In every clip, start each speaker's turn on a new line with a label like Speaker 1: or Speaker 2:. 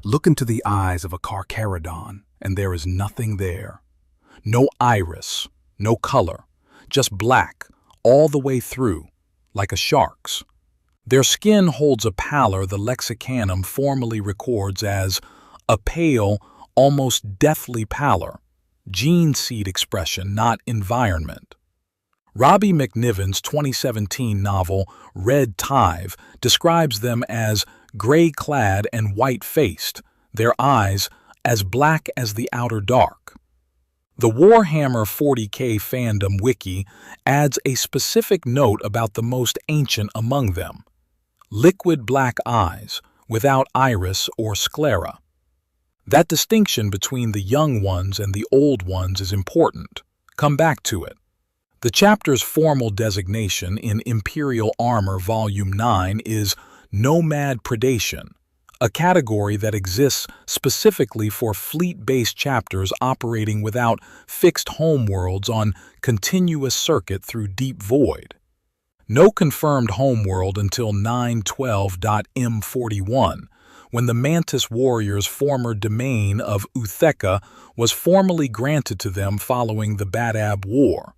Speaker 1: Look into the eyes of a Carcharodon, and there is nothing there. No iris, no color, just black, all the way through, like a shark's. Their skin holds a pallor the Lexicanum formally records as a pale, almost deathly pallor, gene seed expression, not environment. Robbie MacNiven's 2017 novel Red Tithe describes them as grey-clad and white-faced, their eyes as black as the outer dark. The Warhammer 40K Fandom wiki adds a specific note about the most ancient among them: liquid black eyes, without iris or sclera. That distinction between the young ones and the old ones is important. Come back to it. The chapter's formal designation in Imperial Armour Volume 9 is Nomad Predation, a category that exists specifically for fleet-based chapters operating without fixed homeworlds on continuous circuit through deep void. No confirmed homeworld until 912.M41, when the Mantis Warriors' former domain of Ootheca was formally granted to them following the Badab War.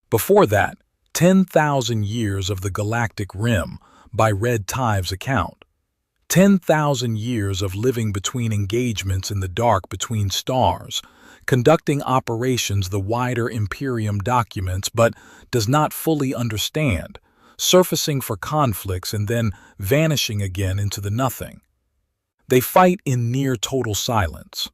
Speaker 1: Before that, 10,000 years of the galactic rim, by Red Tithe's account. 10,000 years of living between engagements in the dark between stars, conducting operations the wider Imperium documents but does not fully understand, surfacing for conflicts and then vanishing again into the nothing. They fight in near total silence.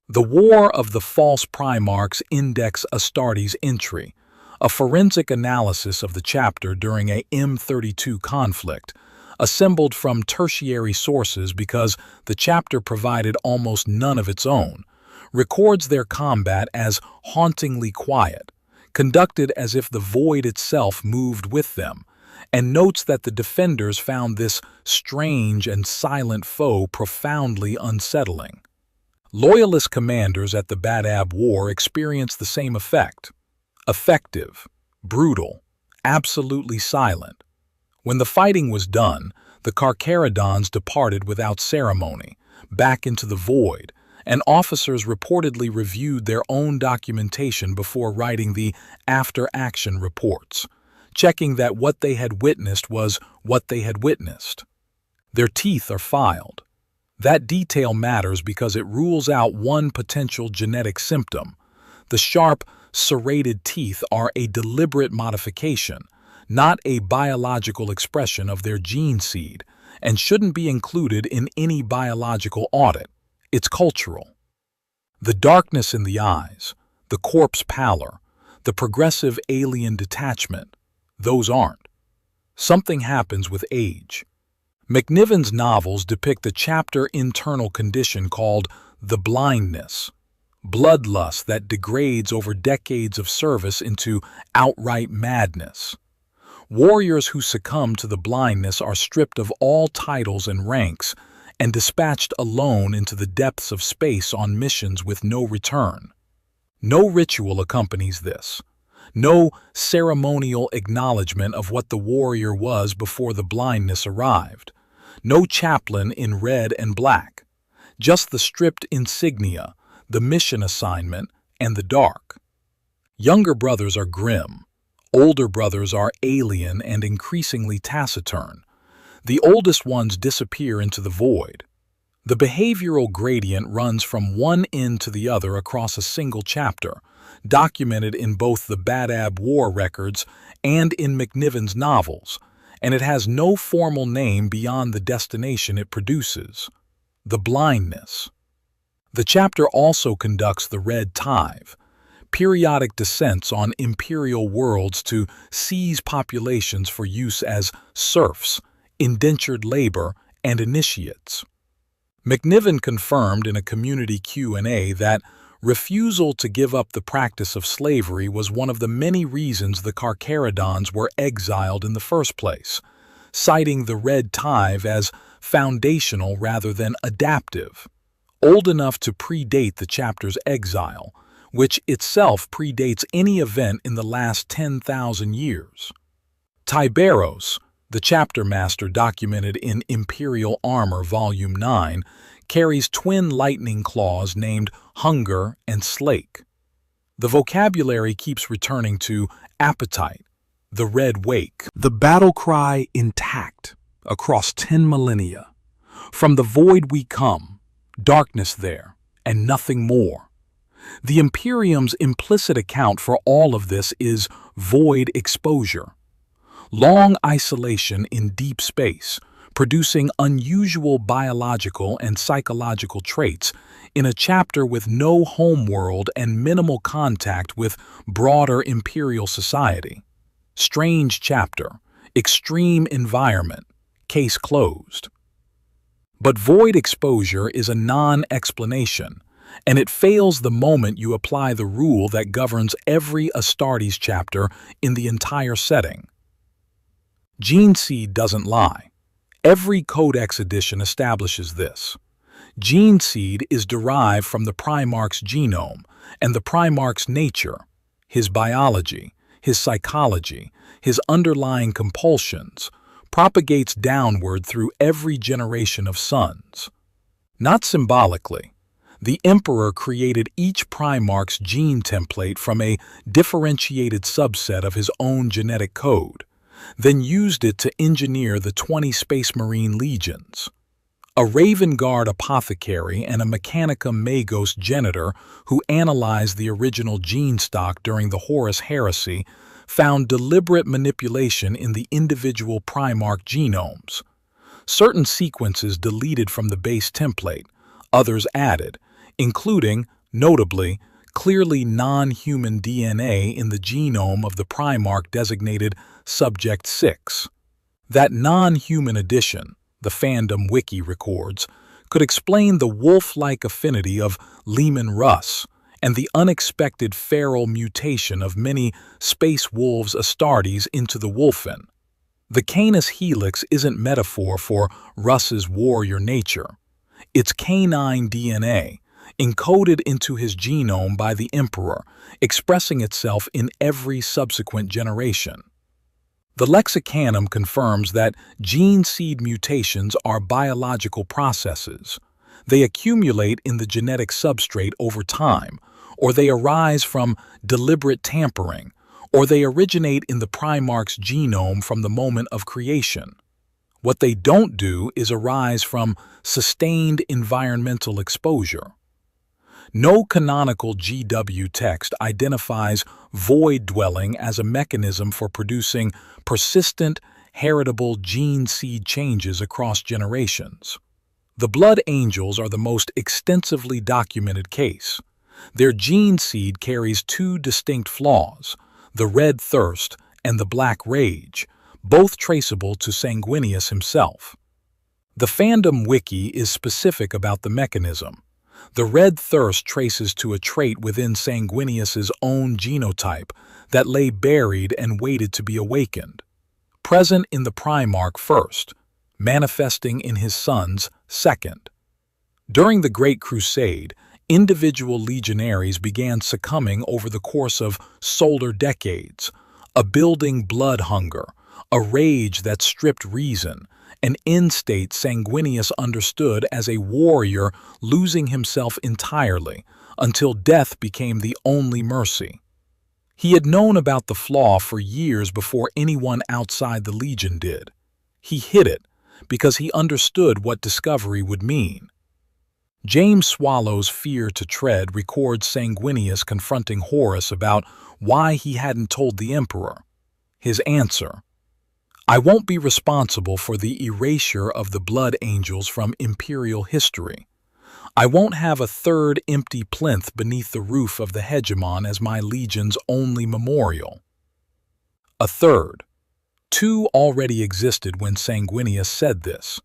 Speaker 1: The War of the False Primarchs Index Astartes entry, a forensic analysis of the chapter during a M32 conflict, assembled from tertiary sources because the chapter provided almost none of its own, records their combat as hauntingly quiet, conducted as if the void itself moved with them, and notes that the defenders found this strange and silent foe profoundly unsettling. Loyalist commanders at the Badab War experienced the same effect. Effective, brutal, absolutely silent. When the fighting was done, the Carcharodons departed without ceremony, back into the void, and officers reportedly reviewed their own documentation before writing the after-action reports, checking that what they had witnessed was what they had witnessed. Their teeth are filed. That detail matters because it rules out one potential genetic symptom. The sharp, serrated teeth are a deliberate modification, not a biological expression of their gene seed, and shouldn't be included in any biological audit. It's cultural. The darkness in the eyes, the corpse pallor, the progressive alien detachment, those aren't. Something happens with age. MacNiven's novels depict a chapter internal condition called the blindness, bloodlust that degrades over decades of service into outright madness. Warriors who succumb to the blindness are stripped of all titles and ranks and dispatched alone into the depths of space on missions with no return. No ritual accompanies this. No ceremonial acknowledgement of what the warrior was before the blindness arrived. No chaplain in red and black. Just the stripped insignia, the mission assignment, and the dark. Younger brothers are grim. Older brothers are alien and increasingly taciturn. The oldest ones disappear into the void. The behavioral gradient runs from one end to the other across a single chapter, documented in both the Badab War records and in MacNiven's novels, and it has no formal name beyond the destination it produces: the blindness. The chapter also conducts the Red Tithe, periodic descents on imperial worlds to seize populations for use as serfs, indentured labor, and initiates. MacNiven confirmed in a community Q&A that refusal to give up the practice of slavery was one of the many reasons the Carcharodons were exiled in the first place, citing the Red Tithe as foundational rather than adaptive, old enough to predate the chapter's exile, which itself predates any event in the last 10,000 years. Tiberos, the chapter master documented in Imperial Armour Volume 9, carries twin lightning claws named Hunger and Slake. The vocabulary keeps returning to appetite, the red wake, the battle cry intact across 10 millennia. From the void we come, darkness there, and nothing more. The Imperium's implicit account for all of this is void exposure. Long isolation in deep space, producing unusual biological and psychological traits in a chapter with no homeworld and minimal contact with broader Imperial society. Strange chapter, extreme environment, case closed. But void exposure is a non-explanation, and it fails the moment you apply the rule that governs every Astartes chapter in the entire setting. Gene seed doesn't lie. Every Codex edition establishes this. Gene seed is derived from the Primarch's genome and the Primarch's nature, his biology, his psychology, his underlying compulsions, propagates downward through every generation of sons. Not symbolically. The Emperor created each Primarch's gene template from a differentiated subset of his own genetic code, then used it to engineer the 20 Space Marine legions. A Raven Guard apothecary and a Mechanicum Magos janitor who analyzed the original gene stock during the Horus Heresy found deliberate manipulation in the individual Primarch genomes. Certain sequences deleted from the base template, others added, including, notably, clearly non-human DNA in the genome of the Primarch designated Subject 6. That non-human addition, the Fandom wiki records, could explain the wolf-like affinity of Leman Russ and the unexpected feral mutation of many space wolves Astartes into the wolfen. The Canis helix isn't metaphor for Russ's warrior nature. It's canine DNA, encoded into his genome by the Emperor, expressing itself in every subsequent generation. The Lexicanum confirms that gene seed mutations are biological processes. They accumulate in the genetic substrate over time, or they arise from deliberate tampering, or they originate in the Primarch's genome from the moment of creation. What they don't do is arise from sustained environmental exposure. No canonical GW text identifies void dwelling as a mechanism for producing persistent, heritable gene seed changes across generations. The Blood Angels are the most extensively documented case. Their gene seed carries two distinct flaws, the red thirst and the black rage, both traceable to Sanguinius himself. The Fandom wiki is specific about the mechanism. The red thirst traces to a trait within Sanguinius's own genotype that lay buried and waited to be awakened. Present in the Primarch first, manifesting in his sons second. During the Great Crusade, individual legionaries began succumbing over the course of solar decades, a building blood hunger, a rage that stripped reason, an end state Sanguinius understood as a warrior losing himself entirely until death became the only mercy. He had known about the flaw for years before anyone outside the Legion did. He hid it because he understood what discovery would mean. James Swallow's Fear to Tread records Sanguinius confronting Horus about why he hadn't told the Emperor. His answer: "I won't be responsible for the erasure of the Blood Angels from Imperial history. I won't have a third empty plinth beneath the roof of the hegemon as my legion's only memorial." A third. Two already existed when Sanguinius said this.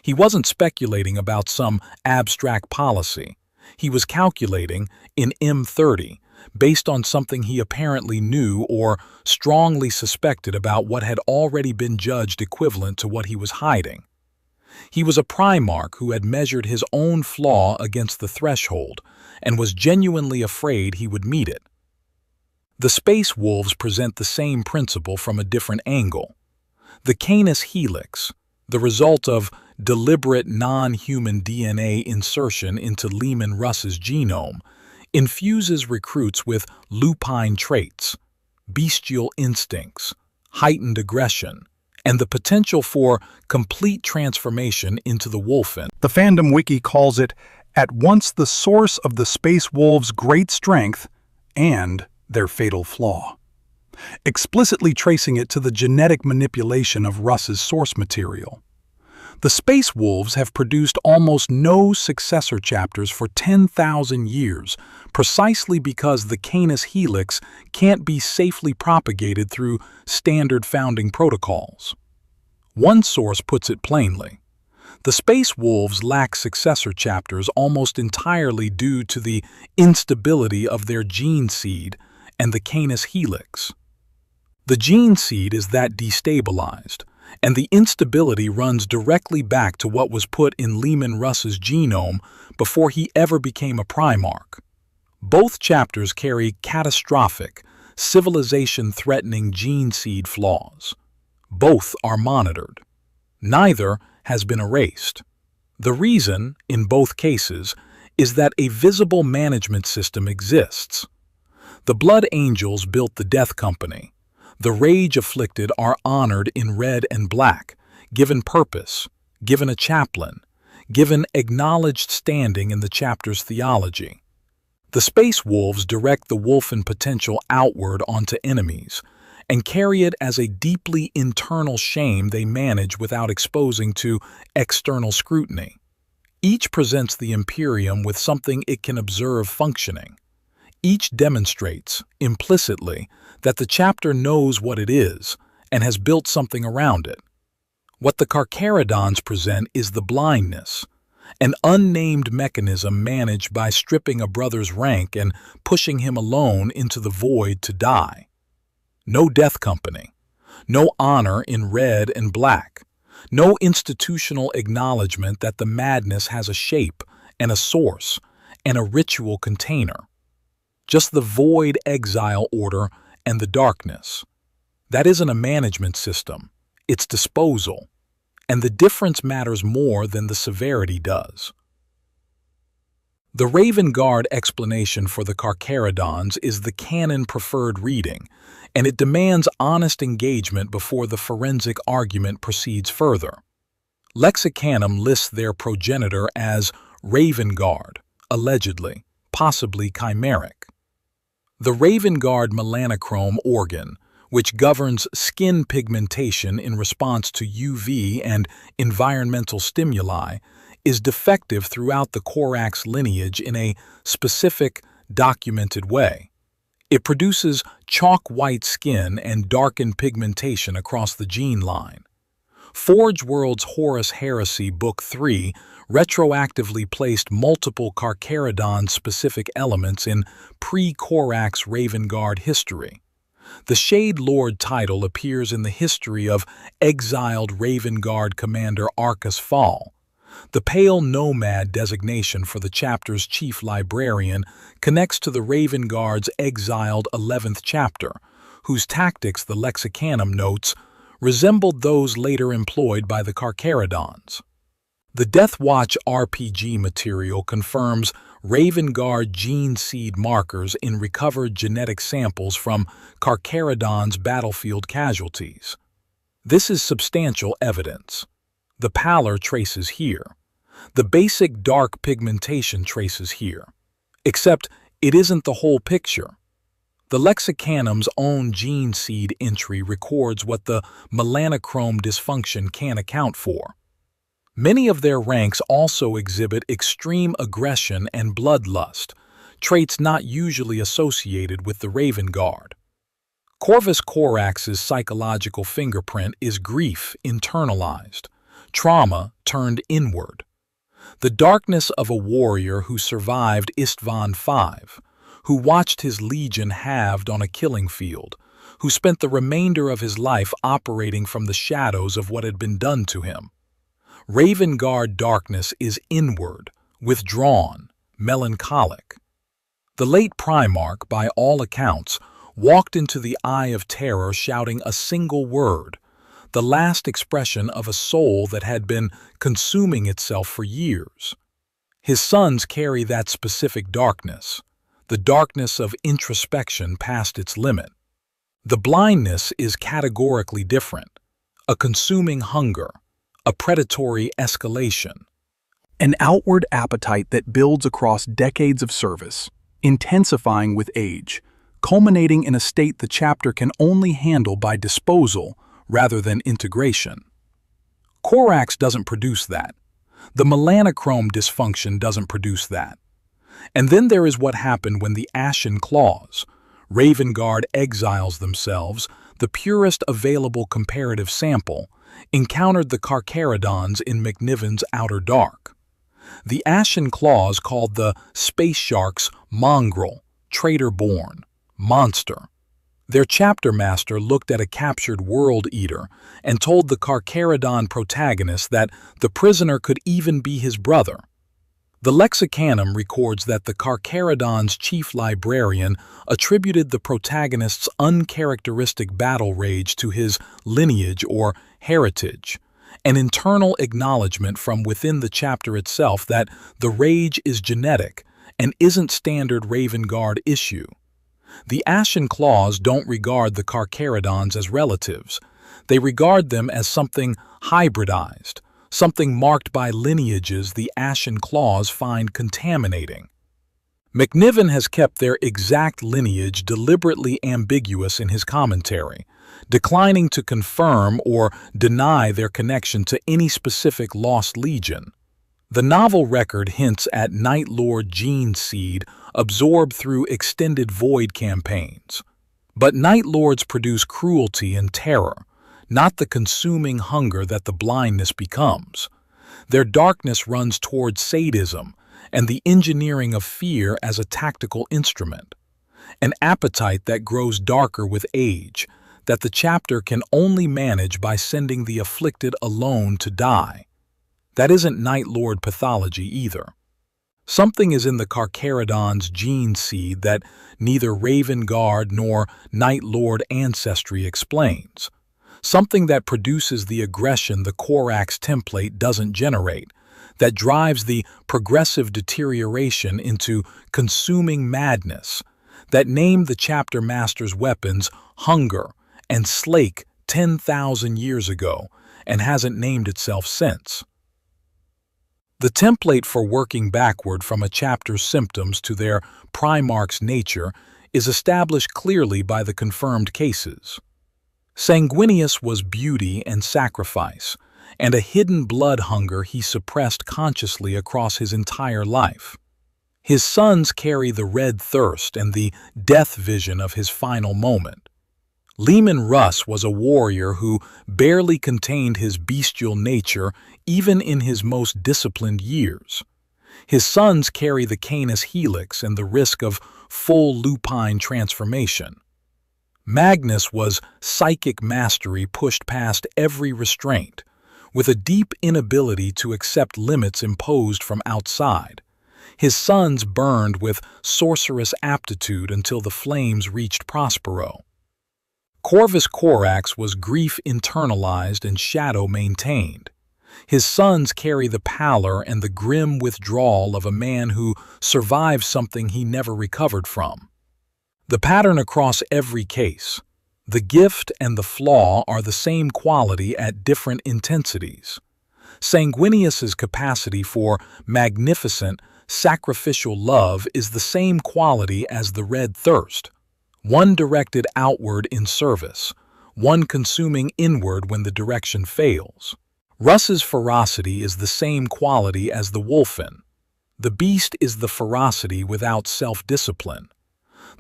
Speaker 1: He wasn't speculating about some abstract policy. He was calculating, in M30, based on something he apparently knew or strongly suspected about what had already been judged equivalent to what he was hiding. He was a Primarch who had measured his own flaw against the threshold and was genuinely afraid he would meet it. The Space Wolves present the same principle from a different angle. The Canis helix, the result of deliberate non-human DNA insertion into Leman Russ's genome, infuses recruits with lupine traits, bestial instincts, heightened aggression, and the potential for complete transformation into the wolfen.
Speaker 2: The Fandom wiki calls it at once the source of the Space Wolves' great strength and their fatal flaw, explicitly tracing it to the genetic manipulation of Russ's source material. The Space Wolves have produced almost no successor chapters for 10,000 years, precisely because the Canis helix can't be safely propagated through standard founding protocols. One source puts it plainly. The Space Wolves lack successor chapters almost entirely due to the instability of their gene seed and the Canis helix. The gene seed is that destabilized, and the instability runs directly back to what was put in Leman Russ's genome before he ever became a Primarch. Both chapters carry catastrophic, civilization-threatening gene seed flaws. Both are monitored. Neither has been erased. The reason, in both cases, is that a visible management system exists. The Blood Angels built the Death Company. The Rage-afflicted are honored in red and black, given purpose, given a chaplain, given acknowledged standing in the chapter's theology. The Space Wolves direct the wolfen potential outward onto enemies, and carry it as a deeply internal shame they manage without exposing to external scrutiny. Each presents the Imperium with something it can observe functioning. Each demonstrates, implicitly, that the chapter knows what it is and has built something around it. What the Carcharodons present is the blindness, an unnamed mechanism managed by stripping a brother's rank and pushing him alone into the void to die. No death company, no honor in red and black, no institutional acknowledgement that the madness has a shape and a source and a ritual container. Just the void exile order and the darkness. That isn't a management system, it's disposal, and the difference matters more than the severity does. The Raven Guard explanation for the Carcharodons is the canon-preferred reading, and it demands honest engagement before the forensic argument proceeds further. Lexicanum lists their progenitor as Raven Guard, allegedly, possibly chimeric. The Raven Guard melanochrome organ, which governs skin pigmentation in response to UV and environmental stimuli, is defective throughout the Corax lineage in a specific, documented way. It produces chalk-white skin and darkened pigmentation across the gene line. Forge World's Horus Heresy Book 3 retroactively placed multiple Carcharodon-specific elements in pre-Corax Raven Guard history. The Shade Lord title appears in the history of exiled Raven Guard Commander Arcus Fall. The Pale Nomad designation for the chapter's chief librarian connects to the Raven Guard's exiled 11th chapter, whose tactics, the Lexicanum notes, resembled those later employed by the Carcharodons. The Death Watch RPG material confirms Raven Guard gene seed markers in recovered genetic samples from Carcharodon's battlefield casualties. This is substantial evidence. The pallor traces here. The basic dark pigmentation traces here. Except it isn't the whole picture. The Lexicanum's own gene seed entry records what the melanochrome dysfunction can account for. Many of their ranks also exhibit extreme aggression and bloodlust, traits not usually associated with the Raven Guard. Corvus Corax's psychological fingerprint is grief internalized, trauma turned inward. The darkness of a warrior who survived Istvan V, who watched his legion halved on a killing field, who spent the remainder of his life operating from the shadows of what had been done to him. Raven Guard darkness is inward, withdrawn, melancholic. The late Primarch, by all accounts, walked into the Eye of Terror shouting a single word,
Speaker 1: the last expression of a soul that had been consuming itself for years. His sons carry that specific darkness, the darkness of introspection past its limit. The blindness is categorically different, a consuming hunger, a predatory escalation.
Speaker 2: An outward appetite that builds across decades of service, intensifying with age, culminating in a state the chapter can only handle by disposal rather than integration. Corax doesn't produce that. The melanochrome dysfunction doesn't produce that. And then there is what happened when the Ashen Claws, Ravengard exiles themselves, the purest available comparative sample, encountered the Carcharodons in MacNiven's Outer Dark. The Ashen Claws called the Space Sharks mongrel, traitor-born, monster. Their chapter master looked at a captured world eater and told the Carcharodon protagonist that the prisoner could even be his brother. The Lexicanum records that the Carcharodon's chief librarian attributed the protagonist's uncharacteristic battle rage to his lineage or heritage, an internal acknowledgement from within the chapter itself that the rage is genetic and isn't standard Ravengard issue. The Ashen Claws don't regard the Carcharodons as relatives. They regard them as something hybridized, something marked by lineages the Ashen Claws find contaminating. MacNiven has kept their exact lineage deliberately ambiguous in his commentary, declining to confirm or deny their connection to any specific lost legion. The novel record hints at Night Lord gene seed absorbed through extended Void campaigns. But Night Lords produce cruelty and terror, not the consuming hunger that the blindness becomes. Their darkness runs towards sadism and the engineering of fear as a tactical instrument, an appetite that grows darker with age, that the chapter can only manage by sending the afflicted alone to die. That isn't Night Lord pathology either. Something is in the Carcharodon's gene seed that neither Ravengard nor Night Lord ancestry explains. Something that produces the aggression the Corax template doesn't generate, that drives the progressive deterioration into consuming madness, that named the chapter master's weapons hunger and slake 10,000 years ago and hasn't named itself since. The template for working backward from a chapter's symptoms to their Primarch's nature is established clearly by the confirmed cases. Sanguinius was beauty and sacrifice, and a hidden blood hunger he suppressed consciously across his entire life. His sons carry the red thirst and the death vision of his final moment. Leman Russ was a warrior who barely contained his bestial nature even in his most disciplined years. His sons carry the Canis Helix and the risk of full lupine transformation. Magnus was psychic mastery pushed past every restraint, with a deep inability to accept limits imposed from outside. His sons burned with sorcerous aptitude until the flames reached Prospero. Corvus Corax was grief internalized and shadow maintained. His sons carry the pallor and the grim withdrawal of a man who survived something he never recovered from. The pattern across every case, the gift and the flaw are the same quality at different intensities. Sanguinius's capacity for magnificent, sacrificial love is the same quality as the red thirst, one directed outward in service, one consuming inward when the direction fails. Russ's ferocity is the same quality as the wolfen. The beast is the ferocity without self-discipline.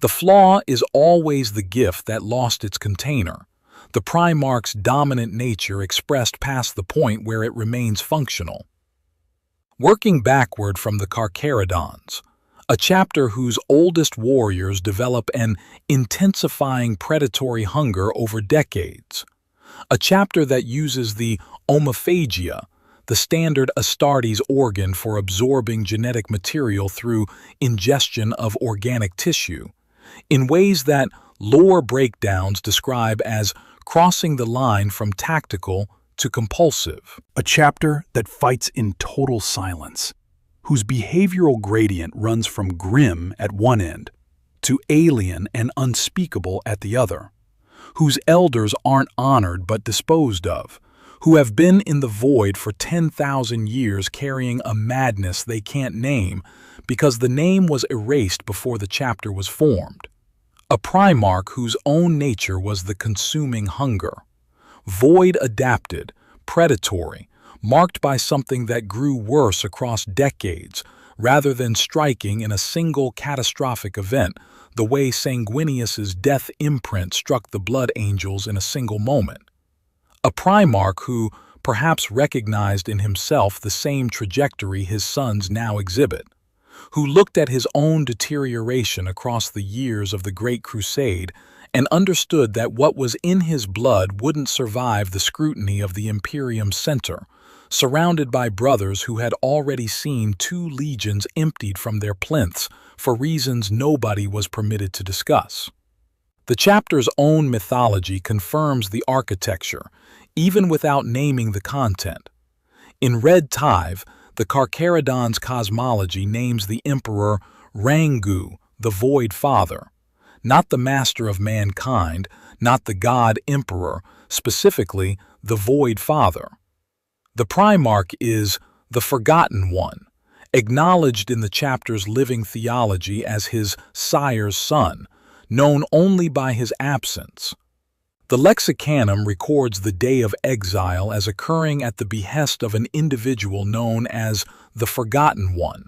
Speaker 2: The flaw is always the gift that lost its container, the Primarch's dominant nature expressed past the point where it remains functional. Working backward from the Carcharodons, a chapter whose oldest warriors develop an intensifying predatory hunger over decades. A chapter that uses the omophagia, the standard Astartes organ for absorbing genetic material through ingestion of organic tissue, in ways that lore breakdowns describe as
Speaker 1: crossing the line from tactical to compulsive.
Speaker 2: A chapter that fights in total silence, whose behavioral gradient runs from grim at one end to alien and unspeakable at the other, whose elders aren't honored but disposed of, who have been in the void for 10,000 years carrying a madness they can't name because the name was erased before the chapter was formed. A Primarch whose own nature was the consuming hunger. Void adapted, predatory, marked by something that grew worse across decades, rather than striking in a single catastrophic event, the way Sanguinius's death imprint struck the Blood Angels in a single moment. A Primarch who perhaps recognized in himself the same trajectory his sons now exhibit, who looked at his own deterioration across the years of the Great Crusade and understood that what was in his blood wouldn't survive the scrutiny of the Imperium center, surrounded by brothers who had already seen 2 legions emptied from their plinths for reasons nobody was permitted to discuss. The chapter's own mythology confirms the architecture, even without naming the content. In Red Tithe, the Carcharodons' cosmology names the Emperor Rangu, the Void Father, not the master of mankind, not the God Emperor, specifically the Void Father. The Primarch is the Forgotten One, acknowledged in the chapter's living theology as his sire's son, known only by his absence. The Lexicanum records the day of exile as occurring at the behest of an individual known as the Forgotten One.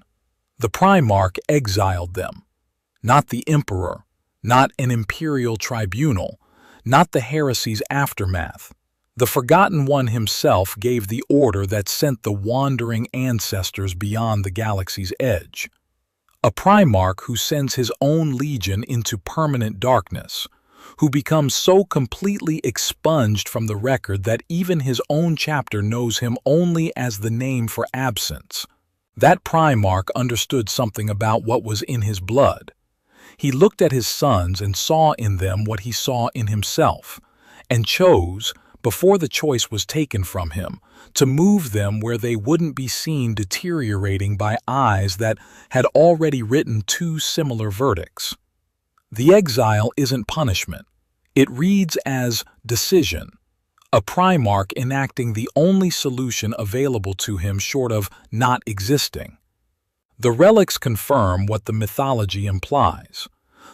Speaker 2: The Primarch exiled them, not the Emperor, not an imperial tribunal, not the heresy's aftermath. The Forgotten One himself gave the order that sent the wandering ancestors beyond the galaxy's edge. A Primarch who sends his own legion into permanent darkness, who becomes so completely expunged from the record that even his own chapter knows him only as the name for absence. That Primarch understood something about what was in his blood. He looked at his sons and saw in them what he saw in himself, and chose, before the choice was taken from him, to move them where they wouldn't be seen deteriorating by eyes that had already written 2 similar verdicts. The exile isn't punishment. It reads as decision, a Primarch enacting the only solution available to him short of not existing. The relics confirm what the mythology implies.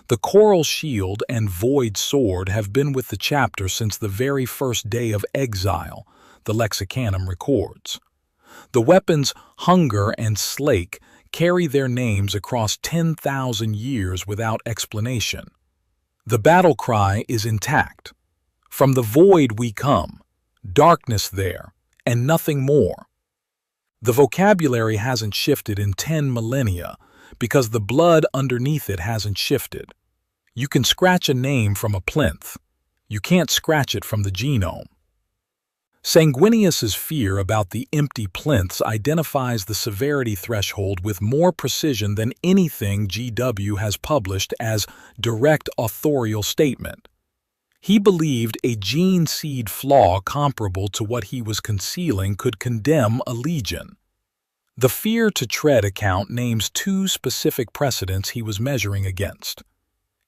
Speaker 2: The coral shield and void sword have been with the chapter since the very first day of exile, the Lexicanum records. The weapons hunger and slake carry their names across 10,000 years without explanation. The battle cry is intact. From the void we come, darkness there, and nothing more. The vocabulary hasn't shifted in 10 millennia because the blood underneath it hasn't shifted. You can scratch a name from a plinth. You can't scratch it from the genome. Sanguinius's fear about the empty plinths identifies the severity threshold with more precision than anything GW has published as direct authorial statement. He believed a gene seed flaw comparable to what he was concealing could condemn a legion. The fear to tread account names 2 specific precedents he was measuring against.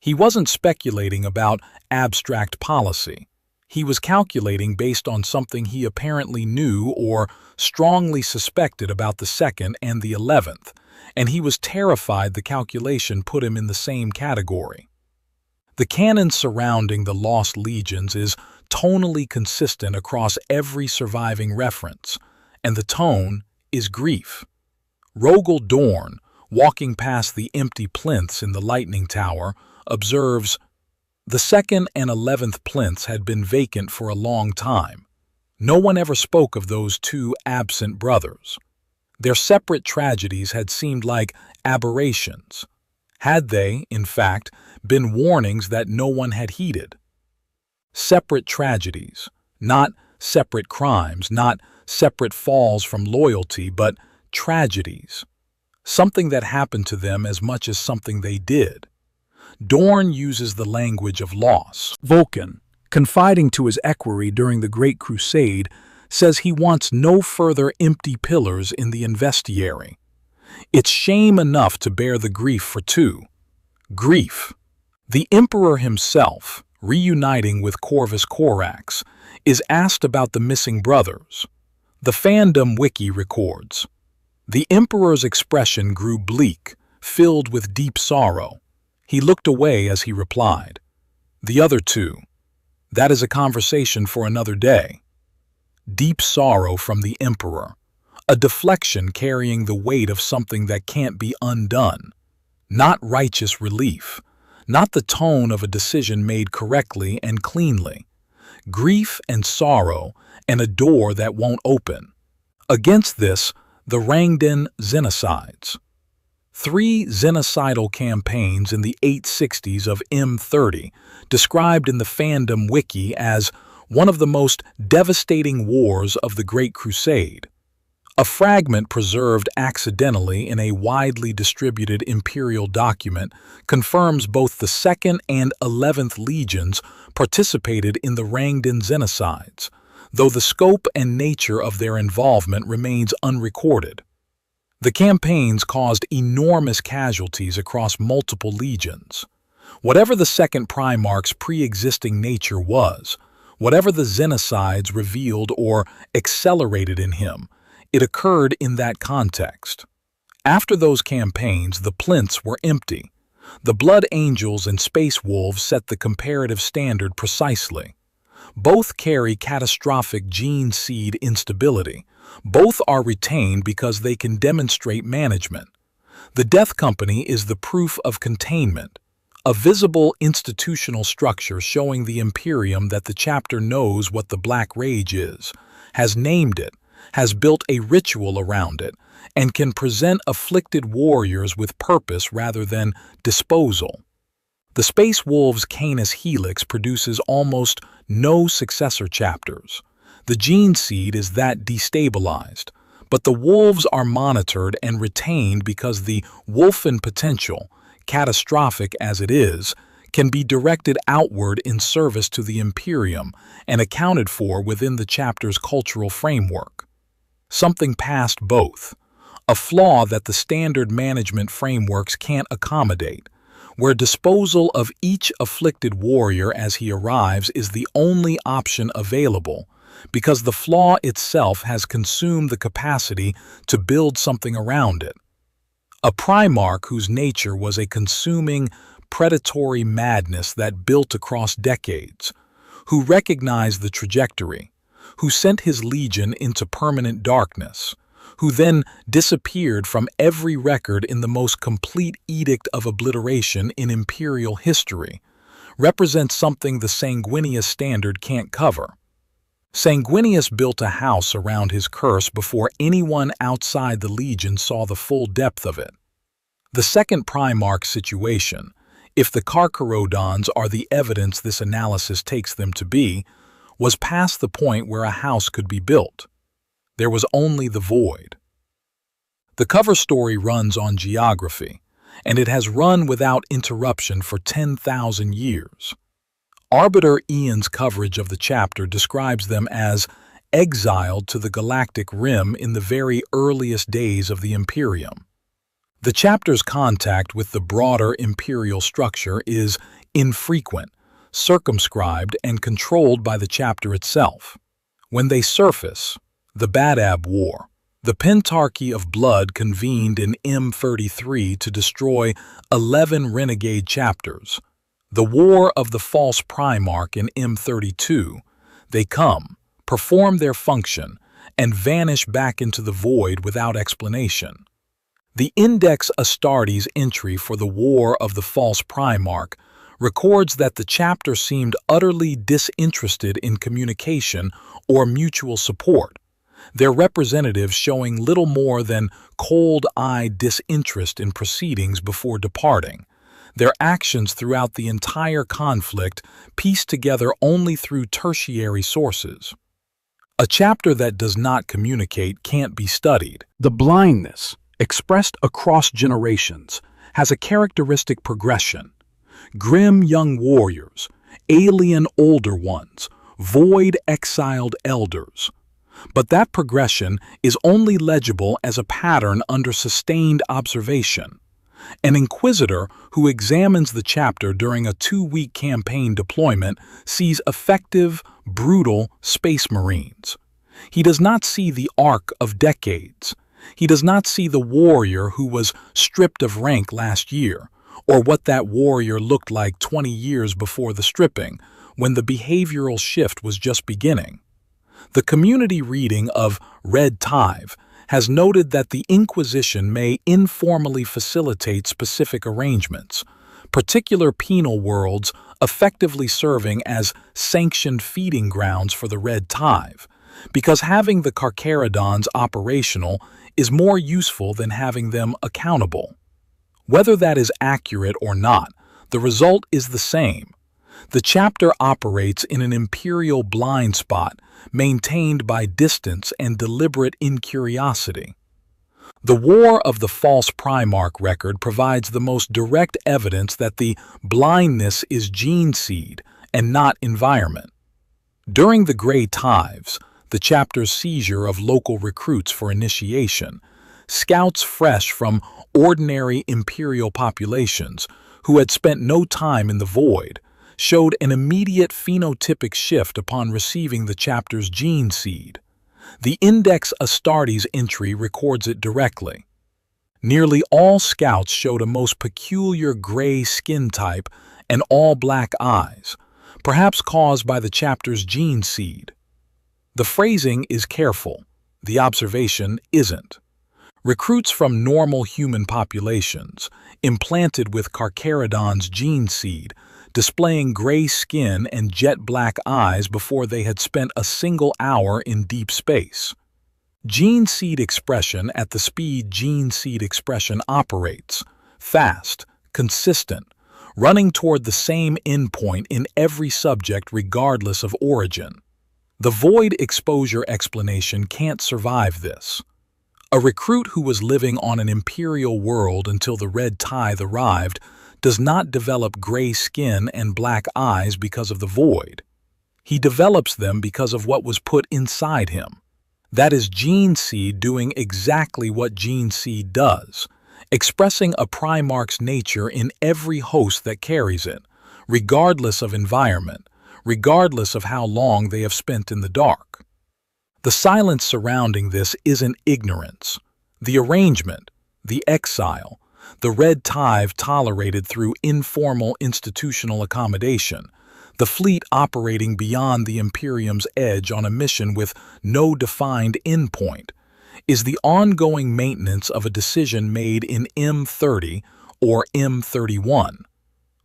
Speaker 2: He wasn't speculating about abstract policy. He was calculating based on something he apparently knew or strongly suspected about the 2nd and the 11th, and he was terrified the calculation put him in the same category. The canon surrounding the Lost Legions is tonally consistent across every surviving reference, and the tone is grief. Rogel Dorn, walking past the empty plinths in the Lightning Tower, observes, "The 2nd and 11th plinths had been vacant for a long time. No one ever spoke of those 2 absent brothers. Their separate tragedies had seemed like aberrations. Had they, in fact, been warnings that no one had heeded? Separate tragedies, not separate crimes, not separate falls from loyalty, but tragedies. Something that happened to them as much as something they did." Dorn uses the language of loss. Vulcan, confiding to his equerry during the Great Crusade, says he wants no further empty pillars in the investiary. It's shame enough to bear the grief for two. Grief. The emperor himself, reuniting with Corvus Corax, is asked about the missing brothers. The Fandom wiki records, "The emperor's expression grew bleak, filled with deep sorrow. He looked away as he replied, 'The other two. That is a conversation for another day.'" Deep sorrow from the emperor, a deflection carrying the weight of something that can't be undone. Not righteous relief, not the tone of a decision made correctly and cleanly. Grief and sorrow, and a door that won't open. Against this, the Rangdan genocides. 3 genocidal campaigns in the 860s of it.The, described in the Fandom wiki as one of the most devastating wars of the Great Crusade. A fragment preserved accidentally in a widely distributed imperial document confirms both the 2nd and 11th legions participated in the Rangdan genocides, though the scope and nature of their involvement remains unrecorded. The campaigns caused enormous casualties across multiple legions. Whatever the second Primarch's pre-existing nature was, whatever the genocides revealed or accelerated in him, it occurred in that context. After those campaigns, the plinths were empty. The Blood Angels and Space Wolves set the comparative standard precisely. Both carry catastrophic gene seed instability. Both are retained because they can demonstrate management. The Death Company is the proof of containment, a visible institutional structure showing the Imperium that the chapter knows what the Black Rage is, has named it, has built a ritual around it, and can present afflicted warriors with purpose rather than disposal. The Space Wolves' Canis Helix produces almost no successor chapters. The gene seed is that destabilized, but the wolves are monitored and retained because the wolfen potential, catastrophic as it is, can be directed outward in service to the Imperium and accounted for within the chapter's cultural framework. Something past both, a flaw that the standard management frameworks can't accommodate, where disposal of each afflicted warrior as he arrives is the only option available, because the flaw itself has consumed the capacity to build something around it. A Primarch whose nature was a consuming, predatory madness that built across decades, who recognized the trajectory, who sent his legion into permanent darkness, who then disappeared from every record in the most complete edict of obliteration in imperial history, represents something the Sanguinius standard can't cover. Sanguinius built a house around his curse before anyone outside the legion saw the full depth of it. The second Primarch situation, if the Carcharodons are the evidence this analysis takes them to be, was past the point where a house could be built. There was only the void. The cover story runs on geography, and it has run without interruption for 10,000 years. Arbiter Ian's coverage of the chapter describes them as exiled to the galactic rim in the very earliest days of the Imperium. The chapter's contact with the broader imperial structure is infrequent, circumscribed, and controlled by the chapter itself. When they surface, the Badab War, the Pentarchy of Blood convened in it.The to destroy 11 renegade chapters, the War of the False Primarch in it.32, they come, perform their function, and vanish back into the void without explanation. The Index Astartes entry for the War of the False Primarch records that the chapter seemed utterly disinterested in communication or mutual support, their representatives showing little more than cold-eyed disinterest in proceedings before departing, their actions throughout the entire conflict pieced together only through tertiary sources. A chapter that does not communicate can't be studied. The blindness, expressed across generations, has a characteristic progression. Grim young warriors,
Speaker 1: alien older ones, void exiled elders. But that progression is only legible as a pattern under sustained observation. An inquisitor who examines the chapter during a 2-week campaign deployment sees effective, brutal space marines. He does not see the arc of decades. He does not see the warrior who was stripped of rank last year, or what that warrior looked like 20 years before the stripping, when the behavioral shift was just beginning. The community reading of Red Tithe has noted that the Inquisition may informally facilitate specific arrangements, particular penal worlds effectively serving as sanctioned feeding grounds for the Red Tithe, because having the Carcharodons operational is more useful than having them accountable. Whether that is accurate or not, the result is the same. The chapter operates in an imperial blind spot maintained by distance and deliberate incuriosity. The War of the False Primarch record provides the most direct evidence that the blindness is gene seed and not environment. During the Grey Tithes, the chapter's seizure of local recruits for initiation, scouts fresh from ordinary imperial populations who had spent no time in the void, showed an immediate phenotypic shift upon receiving the chapter's gene seed. The Index Astartes entry records it directly. Nearly all scouts showed a most peculiar gray skin type and all black eyes, perhaps caused by the chapter's gene seed. The phrasing is careful, the observation isn't. Recruits from normal human populations, implanted with Carcharodon's gene seed, displaying gray skin and jet-black eyes before they had spent a single hour in deep space. Gene seed expression at the speed gene seed expression operates, fast, consistent, running toward the same endpoint in every subject regardless of origin. The void exposure explanation can't survive this. A recruit who was living on an imperial world until the Red Tithe arrived does not develop gray skin and black eyes because of the void. He develops them because of what was put inside him. That is gene seed doing exactly what gene seed does, expressing a Primarch's nature in every host that carries it, regardless of environment, regardless of how long they have spent in the dark. The silence surrounding this isn't ignorance. The arrangement, the exile, the Red Tithe tolerated through informal institutional accommodation, the fleet operating beyond the Imperium's edge on a mission with no defined endpoint, is the ongoing maintenance of a decision made in M30 or M31.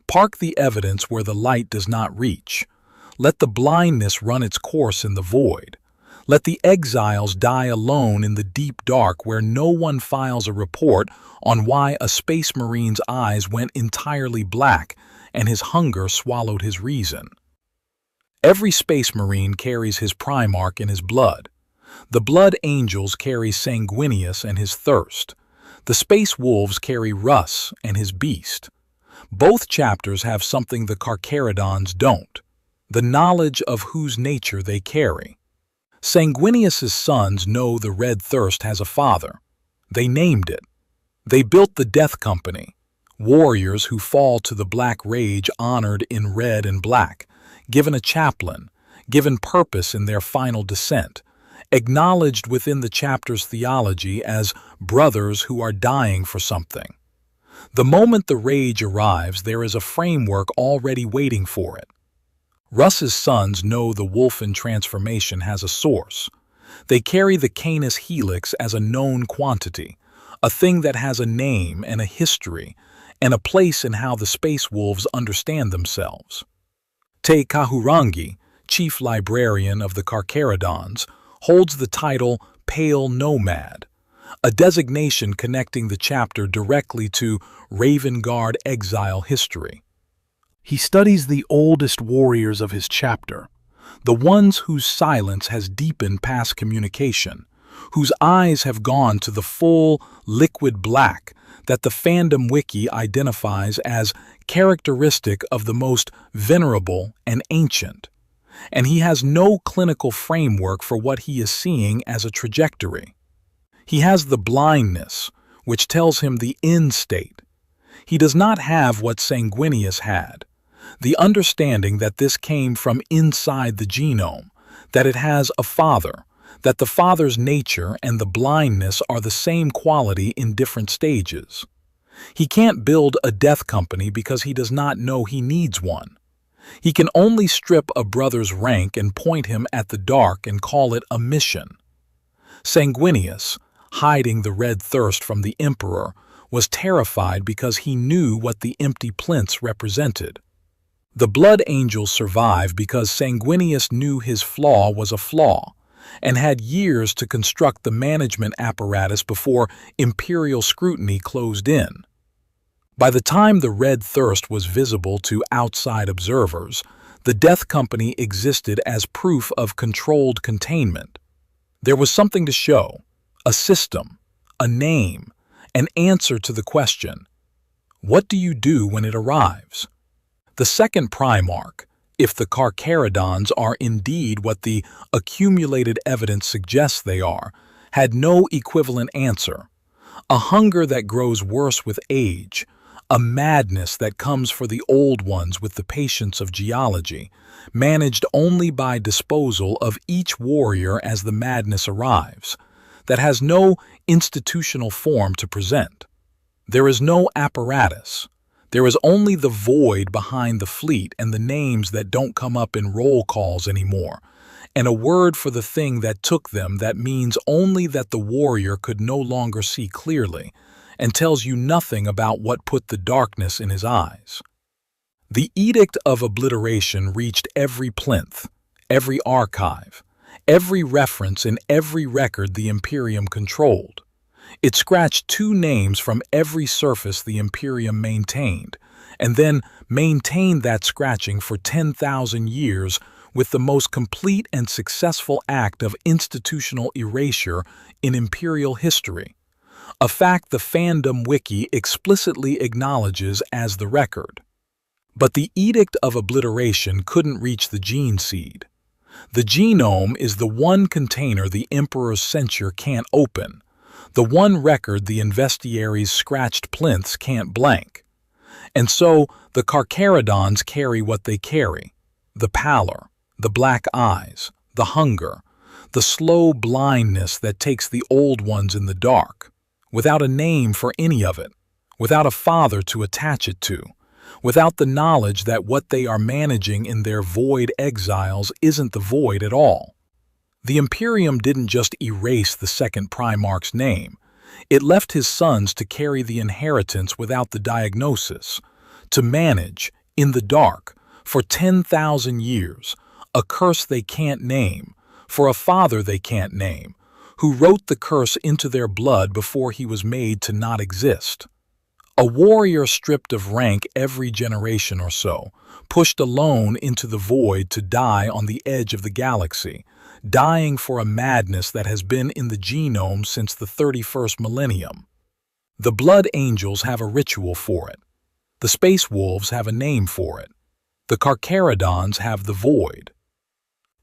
Speaker 1: Park the evidence where the light does not reach. Let the blindness run its course in the void. Let the exiles die alone in the deep dark where no one files a report on why a space marine's eyes went entirely black and his hunger swallowed his reason. Every space marine carries his Primarch in his blood. The Blood Angels carry Sanguinius and his thirst. The Space Wolves carry Russ and his beast. Both chapters have something the Carcharodons don't, the knowledge of whose nature they carry. Sanguinius's sons know the red thirst has a father. They named it. They built the Death Company, warriors who fall to the black rage honored in red and black, given a chaplain, given purpose in their final descent, acknowledged within the chapter's theology as brothers who are dying for something. The moment the rage arrives, there is a framework already waiting for it. Russ's sons know the Wolfen transformation has a source. They carry the Canis helix as a known quantity, a thing that has a name and a history, and a place in how the Space Wolves understand themselves. Te Kahurangi, chief librarian of the Carcharodons, holds the title Pale Nomad, a designation connecting the chapter directly to Raven Guard exile history. He studies the oldest warriors of his chapter, the ones whose silence has deepened past communication, whose eyes have gone to the full, liquid black that the Fandom wiki identifies as characteristic of the most venerable and ancient. And he has no clinical framework for what he is seeing as a trajectory. He has the blindness, which tells him the end state. He does not have what Sanguinius had, the understanding that this came from inside the genome, that it has a father, that the father's nature and the blindness are the same quality in different stages. He can't build a death company because he does not know he needs one. He can only strip a brother's rank and point him at the dark and call it a mission. Sanguinius, hiding the red thirst from the Emperor, was terrified because he knew what the empty plinths represented. The Blood Angels survive because Sanguinius knew his flaw was a flaw, and had years to construct the management apparatus before Imperial scrutiny closed in. By the time the red thirst was visible to outside observers, the Death Company existed as proof of controlled containment. There was something to show, a system, a name, an answer to the question, what do you do when it arrives? The second Primarch, if the Carcharodons are indeed what the accumulated evidence suggests they are, had no equivalent answer. A hunger that grows worse with age, a madness that comes for the old ones with the patience of geology, managed only by disposal of each warrior as the madness arrives, that has no institutional form to present. There is no apparatus. There is only the void behind the fleet and the names that don't come up in roll calls anymore, and a word for the thing that took them that means only that the warrior could no longer see clearly, and tells you nothing about what put the darkness in his eyes. The Edict of Obliteration reached every plinth, every archive, every reference and every record the Imperium controlled. It scratched 2 names from every surface the Imperium maintained, and then maintained that scratching for 10,000 years with the most complete and successful act of institutional erasure in Imperial history, a fact the Fandom wiki explicitly acknowledges as the record. But the Edict of Obliteration couldn't reach the gene seed. The genome is the one container the Emperor's censure can't open, the one record the Investiary's scratched plinths can't blank. And so the Carcharodons carry what they carry, the pallor, the black eyes, the hunger, the slow blindness that takes the old ones in the dark, without a name for any of it, without a father to attach it to, without the knowledge that what they are managing in their void exiles isn't the void at all. The Imperium didn't just erase the second Primarch's name. It left his sons to carry the inheritance without the diagnosis, to manage, in the dark, for 10,000 years, a curse they can't name, for a father they can't name, who wrote the curse into their blood before he was made to not exist. A warrior stripped of rank every generation or so, pushed alone into the void to die on the edge of the galaxy, dying for a madness that has been in the genome since the 31st millennium. The Blood Angels have a ritual for it. The Space Wolves have a name for it. The Carcharodons have the void.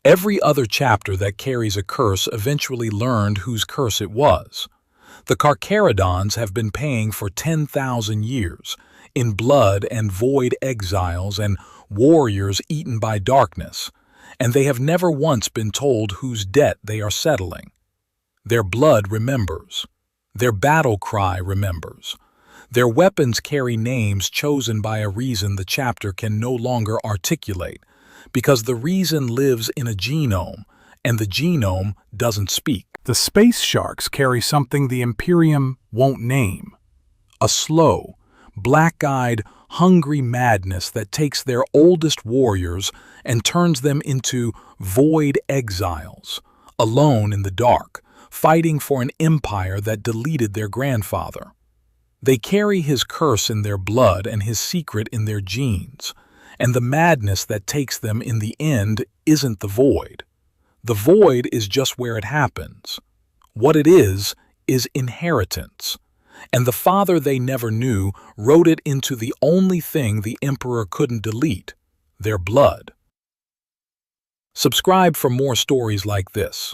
Speaker 1: Every other chapter that carries a curse eventually learned whose curse it was. The Carcharodons have been paying for 10,000 years, in blood and void exiles and warriors eaten by darkness, and they have never once been told whose debt they are settling. Their blood remembers. Their battle cry remembers. Their weapons carry names chosen by a reason the chapter can no longer articulate, because the reason lives in a genome, and the genome doesn't speak.
Speaker 2: The space sharks carry something the Imperium won't name. A slow, black-eyed, hungry madness that takes their oldest warriors and turns them into void exiles, alone in the dark, fighting for an empire that deleted their grandfather. They carry his curse in their blood and his secret in their genes, and the madness that takes them in the end isn't the void. The void is just where it happens,
Speaker 1: What it is inheritance. And the father they never knew wrote it into the only thing the emperor couldn't delete, their blood. Subscribe for more stories like this.